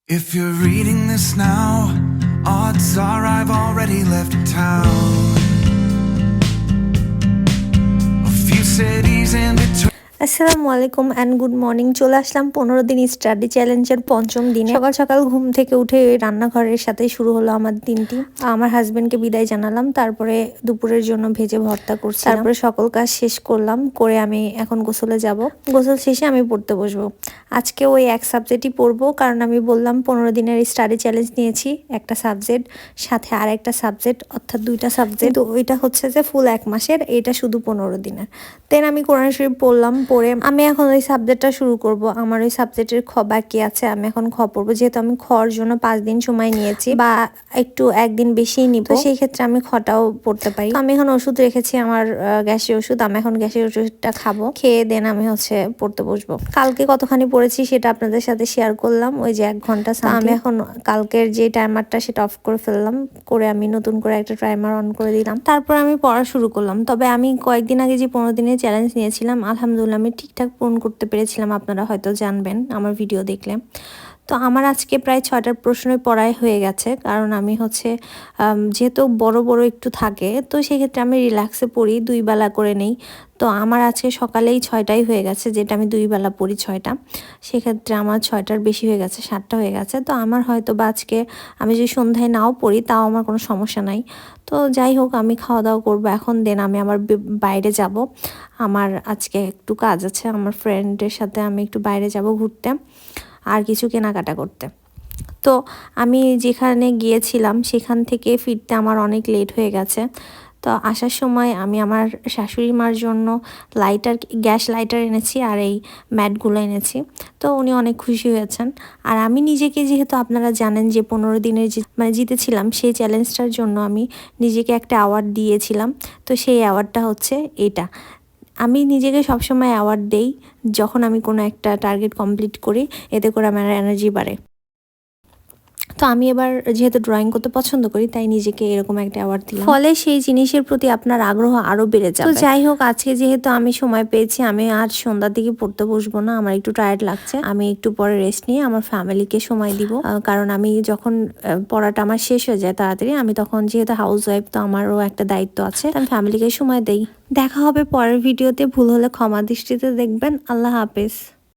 If you're reading this now, odds are I've already left town. A few cities in between. আসসালামু আলাইকুম and good morning. চলে আসলাম 15 দিন study চ্যালেঞ্জের পঞ্চম দিনে। সকাল সকাল ঘুম থেকে উঠে রান্নাঘরের সাথেই শুরু হলো আমার দিনটি। আমার হাজবেন্ডকে বিদায় জানালাম, তারপরে দুপুরের জন্য ভেজে ভর্তা করছি, তারপরে সকল কাজ শেষ করলাম, করে আমি এখন গোসলে যাব। গোসল শেষে আমি পড়তে বসবো। আজকে ওই এক সাবজেক্টই পড়বো, কারণ আমি বললাম 15 দিনের স্টাডি চ্যালেঞ্জ নিয়েছি, একটা সাবজেক্ট সাথে আর একটা সাবজেক্ট, অর্থাৎ দুইটা সাবজেক্ট। তো ওইটা হচ্ছে যে ফুল 1 মাসের, এটা শুধু 15 দিনের। দেন আমি কোরআন শরীফ পড়লাম, পড়ে আমি এখন ওই সাবজেক্টটা শুরু করব। আমার ওই সাবজেক্টের খ বাকি আছে, আমি এখন খ পড়বো। যেহেতু আমি খর জন্য 5 দিন সময় নিয়েছি, বা একটু একদিন বেশিই নিব, তো সেই ক্ষেত্রে আমি খটাও পড়তে পারি। আমি এখন ওষুধ রেখেছি, আমার গ্যাসের ওষুধ। আমি এখন গ্যাসের ওষুধটা খাবো, খেয়ে দেন আমি হচ্ছে পড়তে বসবো। কালকে কতখানি পড়েছি সেটা আপনাদের সাথে শেয়ার করলাম, ওই যে 1 ঘন্টা। আমি এখন কালকের যে টাইমারটা সেটা অফ করে ফেললাম, করে আমি নতুন করে একটা টাইমার অন করে দিলাম। তারপর আমি পড়া শুরু করলাম। তবে আমি কয়েকদিন আগে যে 15 দিনের চ্যালেঞ্জ নিয়েছিলাম, আলহামদুলিল্লাহ আমি ঠিকঠাক পূরণ করতে পেরেছিলাম। আপনারা হয়তো জানবেন আমার ভিডিও দেখলে। তো আমার আজকে প্রায় 6টার প্রশ্নই পড়াই হয়ে গেছে, কারণ আমি হচ্ছে যেহেতু বড় বড় একটু থাকে, তো সেক্ষেত্রে আমি রিল্যাক্সে পড়ি, 2 বেলা করে নেই। তো আমার আজকে সকালেই 6টাই হয়ে গেছে, যেটা আমি 2 বেলা পড়ি 6টা। সেক্ষেত্রে আমার 6টার বেশি হয়ে গেছে, 7টা হয়ে গেছে। তো আমার হয়তো বা আজকে আমি যদি সন্ধ্যায় নাও পড়ি, তাও আমার কোনো সমস্যা নাই। তো যাই হোক, আমি খাওয়া দাওয়া করবো এখন, দেন আমি আবার বাইরে যাব। আমার আজকে একটু কাজ আছে, আমার ফ্রেন্ডের সাথে আমি একটু বাইরে যাব ঘুরতে, আর কিছু কেনাকাটা করতে। তো আমি যেখানে গিয়েছিলাম সেখান থেকে ফিরতে আমার অনেক লেট হয়ে গেছে। তো আসার সময় আমি আমার শাশুড়ি মার জন্য গ্যাস লাইটার এনেছি, আর এই ম্যাটগুলো এনেছি। তো উনি অনেক খুশি হয়েছেন। আর আমি নিজেকে, যেহেতু আপনারা জানেন যে 15 দিনের জিতেছিলাম, সেই চ্যালেঞ্জটার জন্য আমি নিজেকে একটা অ্যাওয়ার্ড দিয়েছিলাম। তো সেই অ্যাওয়ার্ডটা হচ্ছে এটা। আমি নিজেকে সবসময় অ্যাওয়ার্ড দেই যখন আমি কোনো একটা টার্গেট কমপ্লিট করি, এতে করে আমার এনার্জি বাড়ে। তো আমি এবার যেহেতু ড্রয়িং করতে পছন্দ করি, তাই নিজেকে এরকম একটা অ্যাওয়ার্ড দিলাম। ফলে সেই জিনিসের প্রতি আপনার আগ্রহ আরো বেড়ে যাবে। তো যাই হোক, আজকে যেহেতু আমি সময় পেয়েছি, আমি আর সন্ধ্যার দিকে পড়তে বসবো না। আমার একটু টায়ার্ড লাগছে, আমি একটু পরে রেস্ট নিয়ে আমার ফ্যামিলিকে সময় দিব। কারণ আমি যখন পড়াটা আমার শেষ হয়ে যায় তাড়াতাড়ি, আমি তখন যেহেতু হাউস ওয়াইফ, তো আমারও একটা দায়িত্ব আছে, আমি ফ্যামিলিকে সময় দেই। দেখা হবে পরের ভিডিওতে। ভুল হলে ক্ষমা দৃষ্টিতে দেখবেন। আল্লাহ হাফেজ।